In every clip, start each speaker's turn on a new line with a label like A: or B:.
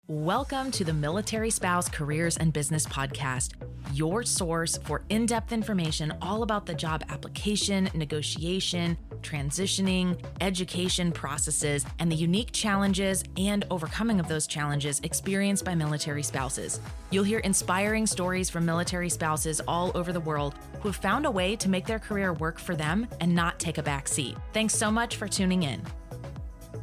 A: Welcome to the Military Spouse Careers and Business Podcast, your source for in-depth information all about the job application, negotiation, transitioning, education processes, and the unique challenges and overcoming of those challenges experienced by military spouses. You'll hear inspiring stories from military spouses all over the world who have found a way to make their career work for them and not take a back seat. Thanks so much for tuning in.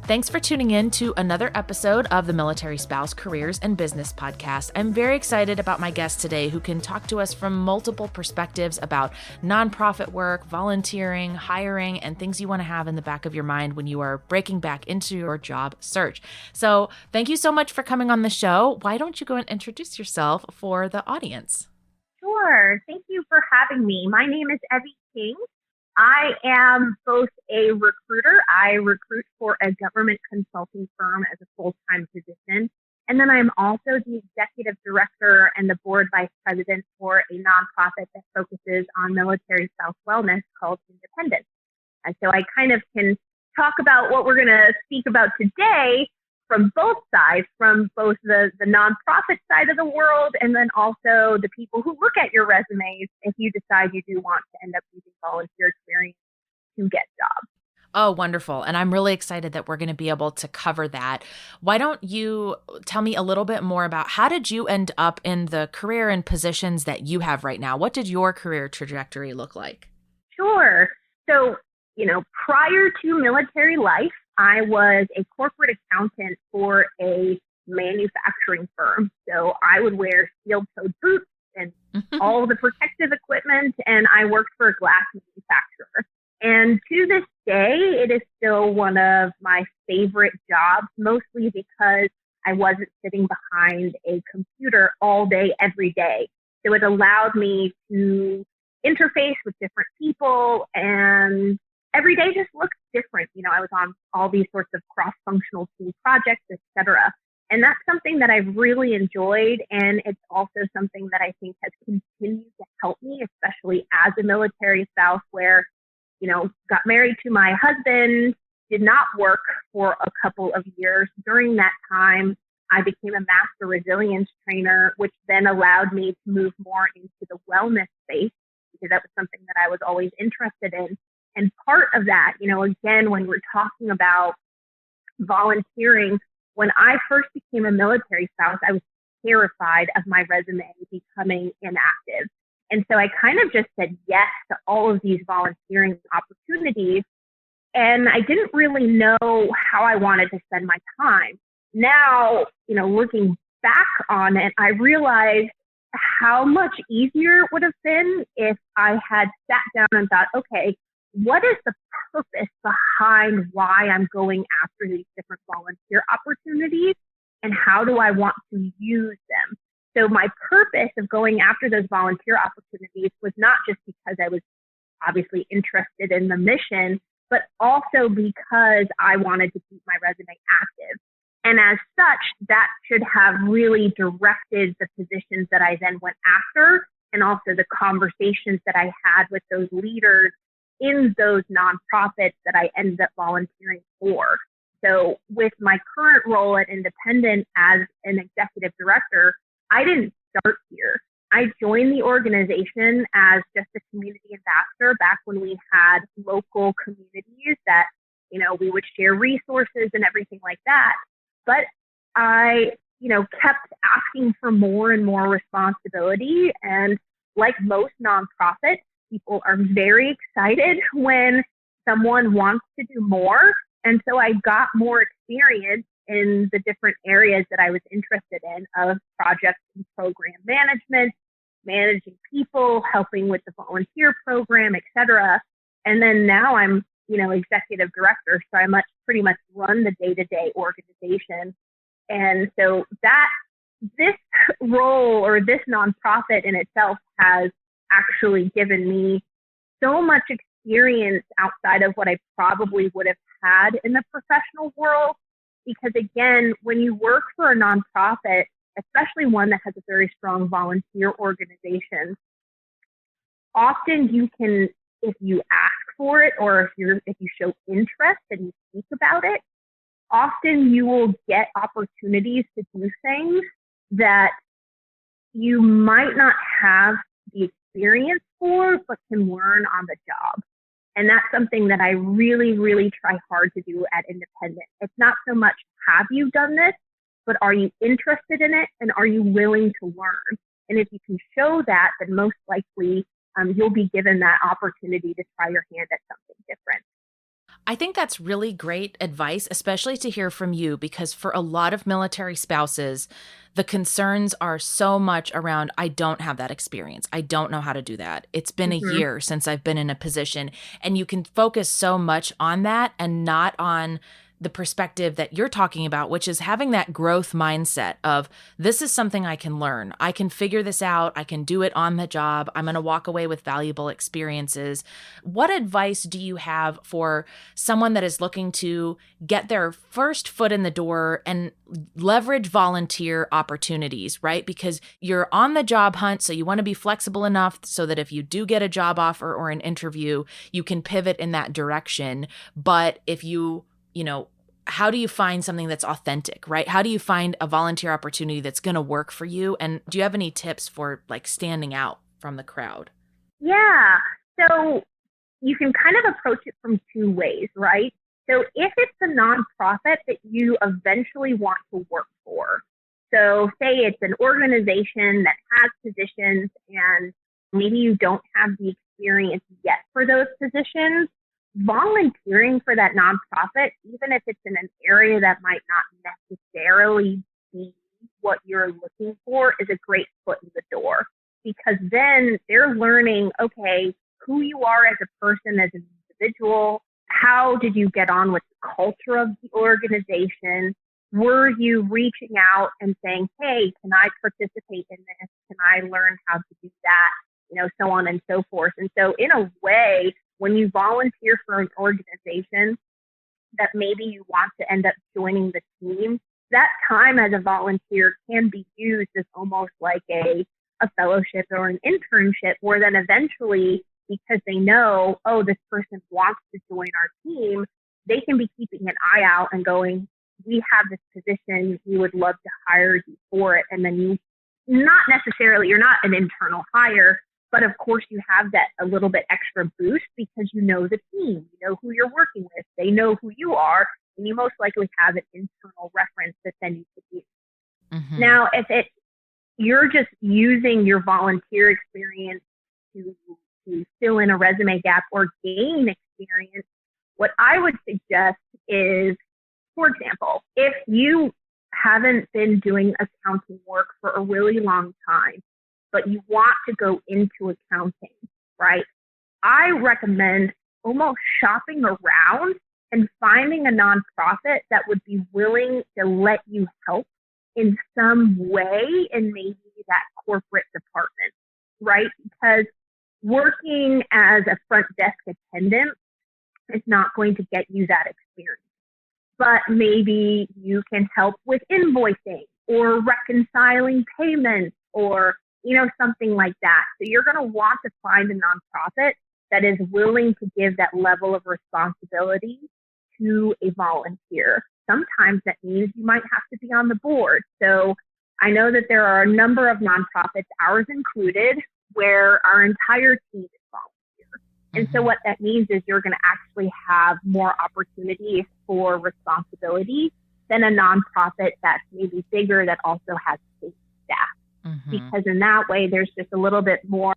A: Thanks for tuning in to another episode of the Military Spouse Careers and Business Podcast. I'm very excited about my guest today who can talk to us from multiple perspectives about nonprofit work, volunteering, hiring, and things you want to have in the back of your mind when you are breaking back into your job search. So thank you so much for coming on the show. Why don't you go and introduce yourself for the audience?
B: Sure. Thank you for having me. My name is Evie King. I am both a recruiter. I recruit for a government consulting firm as a full-time position. And then I'm also the executive director and the board vice president for a nonprofit that focuses on military spouse wellness called Independence. And so I kind of can talk about what we're going to speak about today from both sides, from both the nonprofit side of the world and then also the people who look at your resumes if you decide you do want to end up using volunteer experience to get jobs.
A: Oh, wonderful. And I'm really excited that we're going to be able to cover that. Why don't you tell me a little bit more about how did you end up in the career and positions that you have right now? What did your career trajectory look like?
B: Sure. So, prior to military life, I was a corporate accountant for a manufacturing firm. So I would wear steel-toed boots and all the protective equipment, and I worked for a glass manufacturer. And to this day, it is still one of my favorite jobs, mostly because I wasn't sitting behind a computer all day, every day. So it allowed me to interface with different people, and every day just looked different. I was on all these sorts of cross-functional team projects, etc. And that's something that I've really enjoyed. And it's also something that I think has continued to help me, especially as a military spouse where, got married to my husband, did not work for a couple of years. During that time, I became a master resilience trainer, which then allowed me to move more into the wellness space because that was something that I was always interested in. And part of that, again, when we're talking about volunteering, when I first became a military spouse, I was terrified of my resume becoming inactive. And so I kind of just said yes to all of these volunteering opportunities. And I didn't really know how I wanted to spend my time. Now, looking back on it, I realized how much easier it would have been if I had sat down and thought, okay, what is the purpose behind why I'm going after these different volunteer opportunities and how do I want to use them? So my purpose of going after those volunteer opportunities was not just because I was obviously interested in the mission, but also because I wanted to keep my resume active. And as such, that should have really directed the positions that I then went after and also the conversations that I had with those leaders in those nonprofits that I ended up volunteering for. So with my current role at Independent as an executive director, I didn't start here. I joined the organization as just a community ambassador back when we had local communities that, we would share resources and everything like that. But I, kept asking for more and more responsibility. And like most nonprofits, people are very excited when someone wants to do more. And so I got more experience in the different areas that I was interested in of project and program management, managing people, helping with the volunteer program, etc. And then now I'm, executive director. So I pretty much run the day-to-day organization. And so this role or this nonprofit in itself has actually given me so much experience outside of what I probably would have had in the professional world. Because again, when you work for a nonprofit, especially one that has a very strong volunteer organization, often you can, if you ask for it or if you show interest and you speak about it, often you will get opportunities to do things that you might not have the experience for, but can learn on the job. And that's something that I really, really try hard to do at Independent. It's not so much have you done this, but are you interested in it and are you willing to learn? And if you can show that, then most likely you'll be given that opportunity to try your hand at something different.
A: I think that's really great advice, especially to hear from you, because for a lot of military spouses, the concerns are so much around, I don't have that experience. I don't know how to do that. It's been a year since I've been in a position. And you can focus so much on that and not on the perspective that you're talking about, which is having that growth mindset of, this is something I can learn. I can figure this out. I can do it on the job. I'm going to walk away with valuable experiences. What advice do you have for someone that is looking to get their first foot in the door and leverage volunteer opportunities, right? Because you're on the job hunt, so you want to be flexible enough so that if you do get a job offer or an interview, you can pivot in that direction. But if how do you find something that's authentic, right? How do you find a volunteer opportunity that's going to work for you? And do you have any tips for standing out from the crowd?
B: Yeah. So you can kind of approach it from two ways, right? So if it's a nonprofit that you eventually want to work for, so say it's an organization that has positions and maybe you don't have the experience yet for those positions, volunteering for that nonprofit, even if it's in an area that might not necessarily be what you're looking for, is a great foot in the door, because then they're learning, okay, who you are as a person, as an individual. How did you get on with the culture of the organization? Were you reaching out and saying, hey, can I participate in this? Can I learn how to do that? So on and so forth. And so in a way, when you volunteer for an organization that maybe you want to end up joining the team, that time as a volunteer can be used as almost like a fellowship or an internship, where then eventually, because they know, oh, this person wants to join our team, they can be keeping an eye out and going, we have this position, we would love to hire you for it. And then you're not an internal hire, but of course you have that a little bit extra boost because you know the team, you know who you're working with, they know who you are, and you most likely have an internal reference that then you could use. Mm-hmm. Now, if you're just using your volunteer experience to fill in a resume gap or gain experience, what I would suggest is, for example, if you haven't been doing accounting work for a really long time, but you want to go into accounting, right? I recommend almost shopping around and finding a nonprofit that would be willing to let you help in some way in maybe that corporate department, right? Because working as a front desk attendant is not going to get you that experience. But maybe you can help with invoicing or reconciling payments or something like that. So you're going to want to find a nonprofit that is willing to give that level of responsibility to a volunteer. Sometimes that means you might have to be on the board. So I know that there are a number of nonprofits, ours included, where our entire team is volunteer. And so what that means is you're going to actually have more opportunities for responsibility than a nonprofit that's maybe bigger that also has paid staff. Because in that way, there's just a little bit more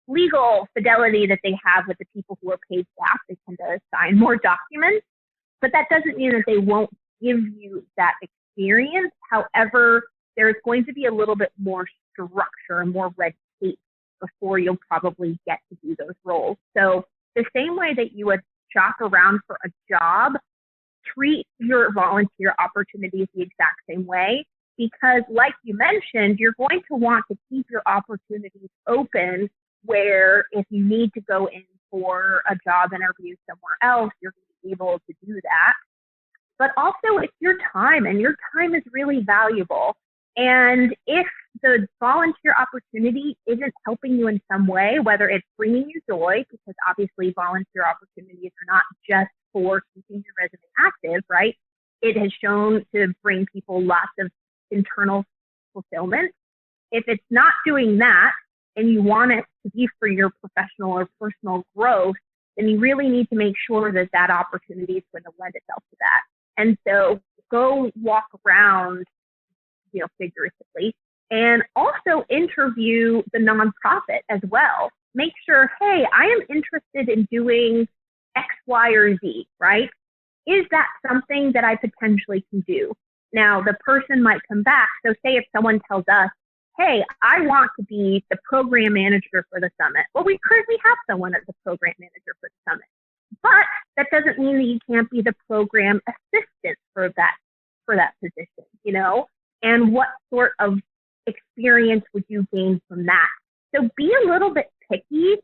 B: legal fidelity that they have with the people who are paid staff. They tend to sign more documents, but that doesn't mean that they won't give you that experience. However, there's going to be a little bit more structure and more red tape before you'll probably get to do those roles. So the same way that you would shop around for a job, treat your volunteer opportunities the exact same way. Because like you mentioned, you're going to want to keep your opportunities open where if you need to go in for a job interview somewhere else, you're going to be able to do that. But also it's your time, and your time is really valuable. And if the volunteer opportunity isn't helping you in some way, whether it's bringing you joy, because obviously volunteer opportunities are not just for keeping your resume active, right? it has shown to bring people lots of internal fulfillment. If it's not doing that and you want it to be for your professional or personal growth, then you really need to make sure that that opportunity is going to lend itself to that. And so go walk around, figuratively, and also interview the nonprofit as well. Make sure, hey, I am interested in doing X, Y, or Z, right? Is that something that I potentially can do? Now, the person might come back. So say if someone tells us, hey, I want to be the program manager for the summit. Well, we currently have someone as the program manager for the summit. But that doesn't mean that you can't be the program assistant for that position, And what sort of experience would you gain from that? So be a little bit picky.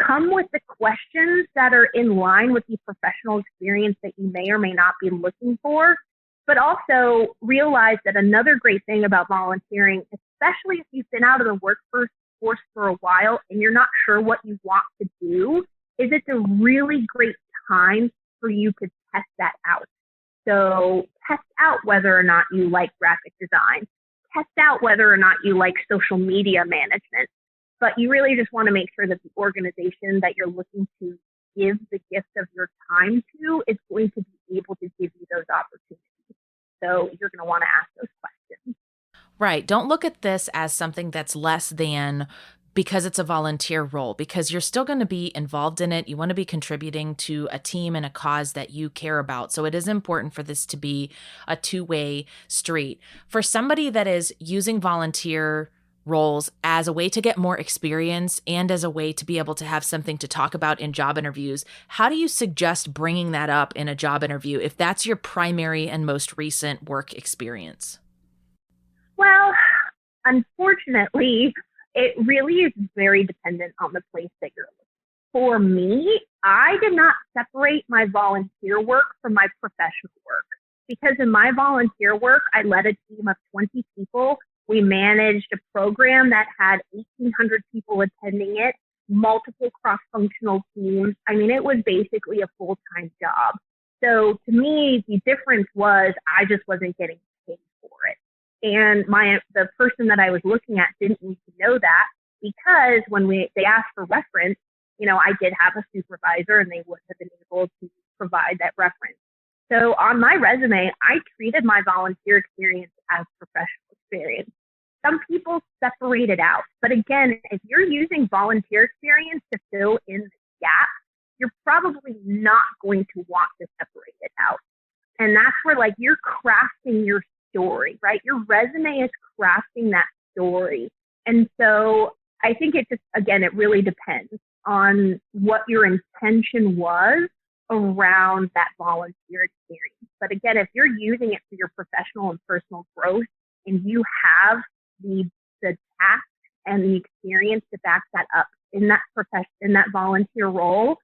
B: Come with the questions that are in line with the professional experience that you may or may not be looking for. But also realize that another great thing about volunteering, especially if you've been out of the workforce for a while and you're not sure what you want to do, is it's a really great time for you to test that out. So test out whether or not you like graphic design. Test out whether or not you like social media management. But you really just want to make sure that the organization that you're looking to give the gift of your time to is going to be able to give you those opportunities. So you're going to want to ask those questions.
A: Right. Don't look at this as something that's less than because it's a volunteer role, because you're still going to be involved in it. You want to be contributing to a team and a cause that you care about. So it is important for this to be a two-way street. For somebody that is using volunteer roles as a way to get more experience and as a way to be able to have something to talk about in job interviews, how do you suggest bringing that up in a job interview if that's your primary and most recent work experience?
B: Well, unfortunately, it really is very dependent on the place that you're looking. For me, I did not separate my volunteer work from my professional work, because in my volunteer work, I led a team of 20 people. We managed a program that had 1,800 people attending it, multiple cross-functional teams. I mean, it was basically a full-time job. So to me, the difference was I just wasn't getting paid for it. And the person that I was looking at didn't need to know that, because when they asked for reference, I did have a supervisor and they would have been able to provide that reference. So on my resume, I treated my volunteer experience as professional experience. Some people separate it out. But again, if you're using volunteer experience to fill in the gap, you're probably not going to want to separate it out. And that's where you're crafting your story, right? Your resume is crafting that story. And so I think it really depends on what your intention was around that volunteer experience. But again, if you're using it for your professional and personal growth and you have the task and the experience to back that up in that volunteer role,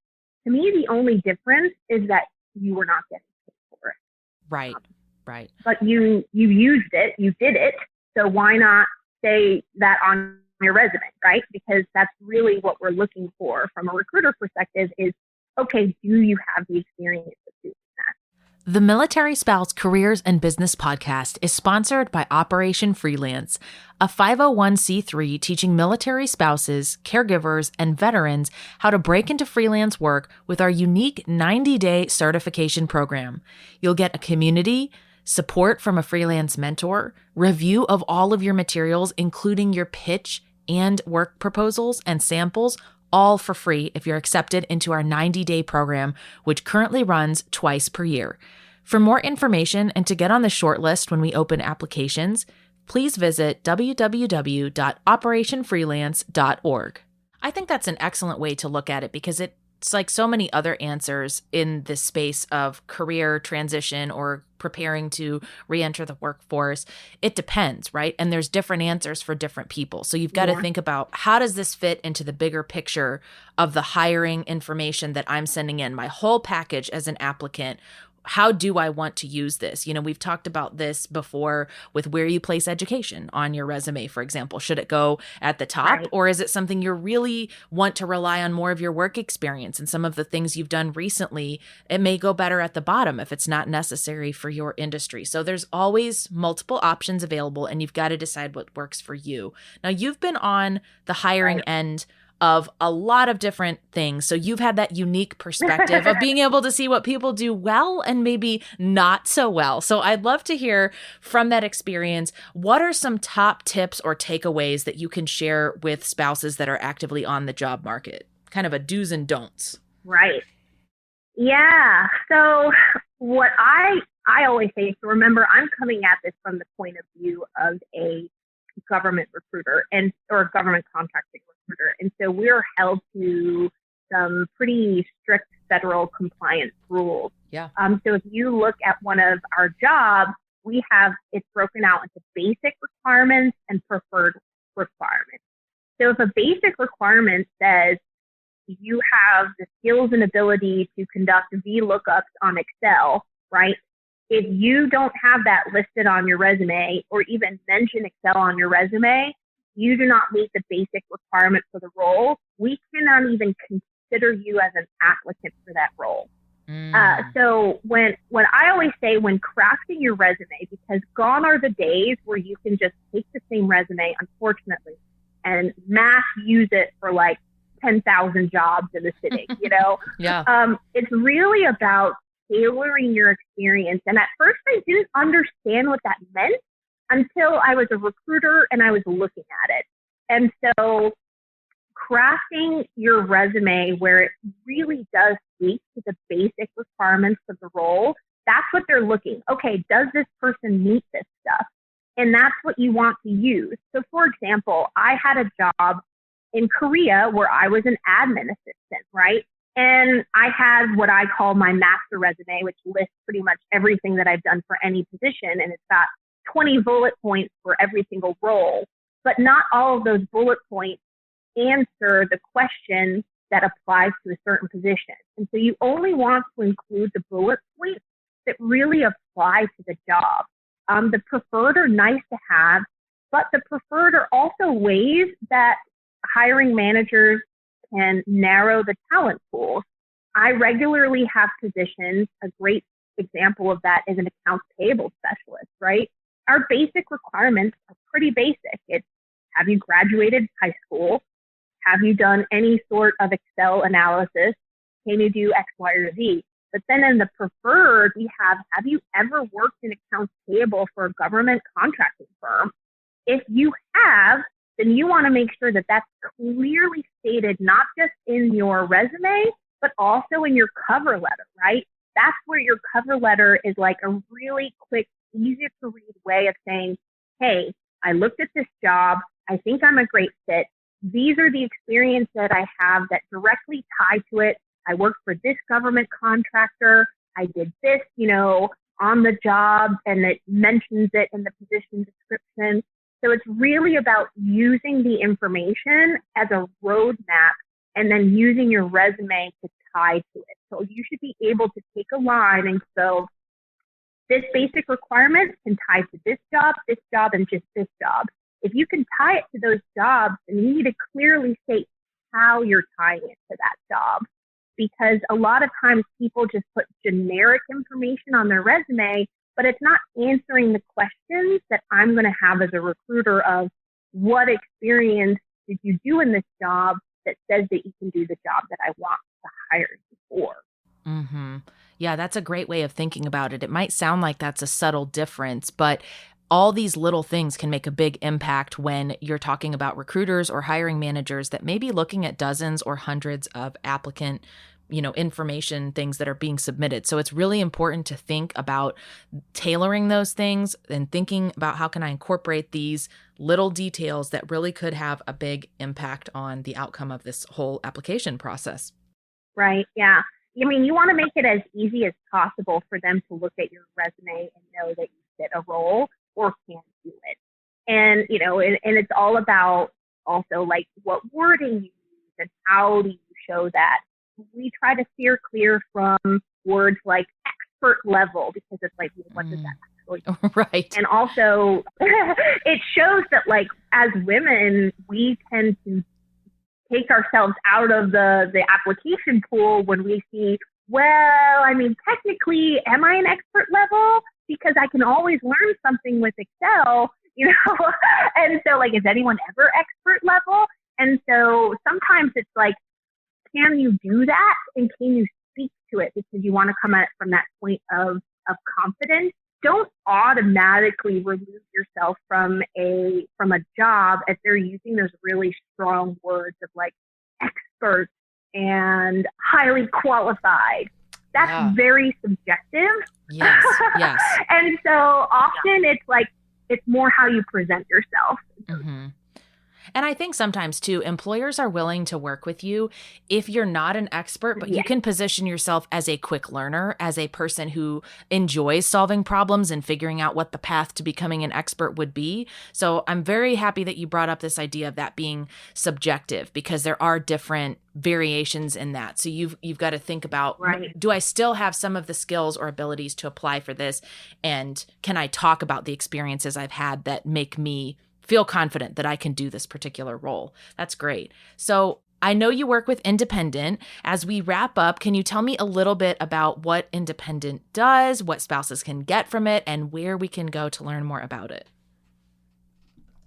B: to me, the only difference is that you were not getting paid for it.
A: Right. Right.
B: But you used it, you did it. So why not say that on your resume, right? Because that's really what we're looking for from a recruiter perspective is, okay, do you have the experience of doing that?
A: The Military Spouse Careers and Business Podcast is sponsored by Operation Freelance, a 501c3 teaching military spouses, caregivers, and veterans how to break into freelance work with our unique 90-day certification program. You'll get a community, support from a freelance mentor, review of all of your materials, including your pitch and work proposals and samples, all for free if you're accepted into our 90-day program, which currently runs twice per year. For more information and to get on the short list when we open applications, please visit www.operationfreelance.org. I think that's an excellent way to look at it, because it's like so many other answers in this space of career transition or preparing to re-enter the workforce. It depends, right? And there's different answers for different people. So you've got to think about, how does this fit into the bigger picture of the hiring information that I'm sending in, my whole package as an applicant? how do I want to use this? We've talked about this before with where you place education on your resume, for example. Should it go at the top,
B: Right.
A: or is it something you really want to rely on more of your work experience and some of the things you've done recently? It may go better at the bottom if it's not necessary for your industry. So there's always multiple options available, and you've got to decide what works for you. Now, you've been on the hiring end of a lot of different things. So you've had that unique perspective of being able to see what people do well and maybe not so well. So I'd love to hear from that experience. What are some top tips or takeaways that you can share with spouses that are actively on the job market? Kind of a do's and don'ts.
B: Right. Yeah. So what I always say, so remember, I'm coming at this from the point of view of a government recruiter or government contracting recruiter. And so we're held to some pretty strict federal compliance rules.
A: Yeah.
B: So if you look at one of our jobs, we have it's broken out into basic requirements and preferred requirements. So if a basic requirement says you have the skills and ability to conduct VLOOKUPs on Excel, right? If you don't have that listed on your resume or even mention Excel on your resume, you do not meet the basic requirement for the role. We cannot even consider you as an applicant for that role. So what I always say when crafting your resume, because gone are the days where you can just take the same resume, unfortunately, and mass use it for like 10,000 jobs in the city,
A: Yeah.
B: It's really about tailoring your experience. And at first I didn't understand what that meant until I was a recruiter and I was looking at it. And so crafting your resume where it really does speak to the basic requirements of the role, that's what they're looking. Okay, does this person meet this stuff? And that's what you want to use. So for example, I had a job in Korea where I was an admin assistant, right? And I had what I call my master resume, which lists pretty much everything that I've done for any position. And it's got 20 bullet points for every single role. But not all of those bullet points answer the question that applies to a certain position. And so you only want to include the bullet points that really apply to the job. The preferred are nice to have, but the preferred are also ways that hiring managers can narrow the talent pool. I regularly have positions. A great example of that is an accounts payable specialist, right? Our basic requirements are pretty basic. It's, have you graduated high school? Have you done any sort of Excel analysis? Can you do X, Y, or Z? But then in the preferred, we have you ever worked in accounts payable for a government contracting firm? If you have, then you want to make sure that that's clearly stated, not just in your resume, but also in your cover letter, right? That's where your cover letter is like a really quick, easy to read way of saying, hey, I looked at this job. I think I'm a great fit. These are the experience that I have that directly tie to it. I worked for this government contractor. I did this, on the job, and it mentions it in the position description. So it's really about using the information as a roadmap and then using your resume to tie to it. So you should be able to take a line and go, this basic requirement can tie to this job, and just this job. If you can tie it to those jobs, then you need to clearly state how you're tying it to that job. Because a lot of times people just put generic information on their resume, but it's not answering the questions that I'm going to have as a recruiter of what experience did you do in this job that says that you can do the job that I want to hire you for.
A: Mm-hmm. Yeah, that's a great way of thinking about it. It might sound like that's a subtle difference, but all these little things can make a big impact when you're talking about recruiters or hiring managers that may be looking at dozens or hundreds of applicant information, things that are being submitted. So it's really important to think about tailoring those things and thinking about how can I incorporate these little details that really could have a big impact on the outcome of this whole application process.
B: Right. Yeah. I mean, you want to make it as easy as possible for them to look at your resume and know that you fit a role or can do it. And, and it's all about also like what wording you use and how do you show that. We try to steer clear from words like expert level, because it's like, what does that actually mean?
A: Right.
B: And also it shows that like as women, we tend to take ourselves out of the application pool when we see, well, I mean, technically, am I an expert level? Because I can always learn something with Excel, you know? And so like, is anyone ever expert level? And so sometimes it's like, can you do that? And can you speak to it? Because you want to come at it from that point of confidence. Don't automatically remove yourself from a job if they're using those really strong words of like expert and highly qualified. That's very subjective.
A: Yes, yes.
B: And so often it's like, it's more how you present yourself.
A: Mm-hmm. And I think sometimes too, employers are willing to work with you if you're not an expert, but you can position yourself as a quick learner, as a person who enjoys solving problems and figuring out what the path to becoming an expert would be. So I'm very happy that you brought up this idea of that being subjective, because there are different variations in that. So you've got to think about, do I still have some of the skills or abilities to apply for this? And can I talk about the experiences I've had that make me feel confident that I can do this particular role? That's great. So I know you work with Independent. As we wrap up, can you tell me a little bit about what Independent does, what spouses can get from it, and where we can go to learn more about it?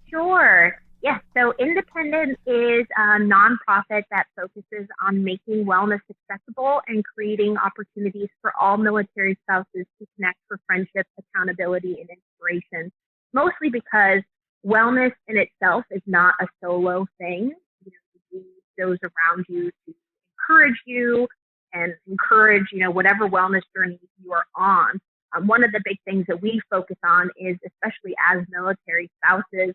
B: Sure. Yes. So Independent is a nonprofit that focuses on making wellness accessible and creating opportunities for all military spouses to connect for friendship, accountability, and inspiration. Mostly because wellness in itself is not a solo thing. You need those around you to encourage you and encourage, whatever wellness journey you are on. One of the big things that we focus on is, especially as military spouses,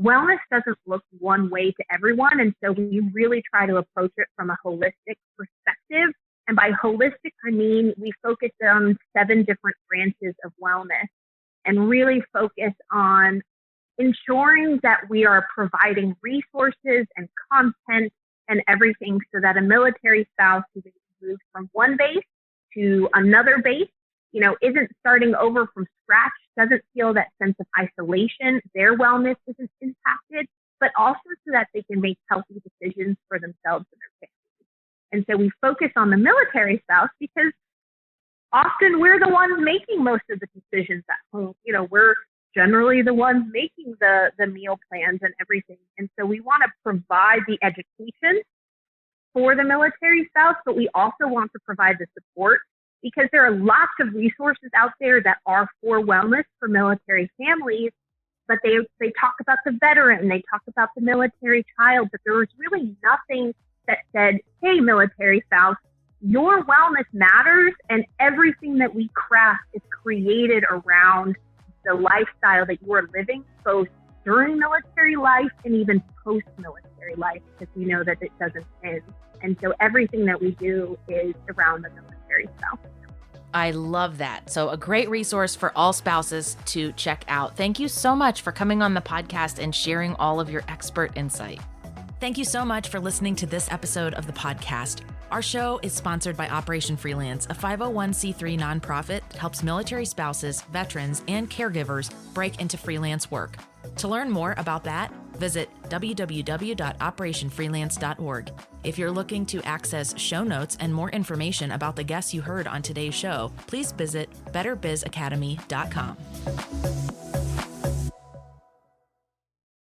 B: wellness doesn't look one way to everyone. And so we really try to approach it from a holistic perspective. And by holistic, I mean, we focus on 7 different branches of wellness and really focus on ensuring that we are providing resources and content and everything so that a military spouse who moves from one base to another base, isn't starting over from scratch, doesn't feel that sense of isolation, their wellness isn't impacted, but also so that they can make healthy decisions for themselves and their families. And so we focus on the military spouse because often we're the ones making most of the decisions at home. We're generally the ones making the meal plans and everything. And so we want to provide the education for the military spouse, but we also want to provide the support, because there are lots of resources out there that are for wellness for military families, but they talk about the veteran, they talk about the military child, but there was really nothing that said, hey, military spouse, your wellness matters, and everything that we craft is created around the lifestyle that you are living, both during military life and even post-military life, because we know that it doesn't end. And so everything that we do is around the military spouse.
A: I love that. So a great resource for all spouses to check out. Thank you so much for coming on the podcast and sharing all of your expert insight. Thank you so much for listening to this episode of the podcast. Our show is sponsored by Operation Freelance, a 501c3 nonprofit that helps military spouses, veterans, and caregivers break into freelance work. To learn more about that, visit www.operationfreelance.org. If you're looking to access show notes and more information about the guests you heard on today's show, please visit betterbizacademy.com.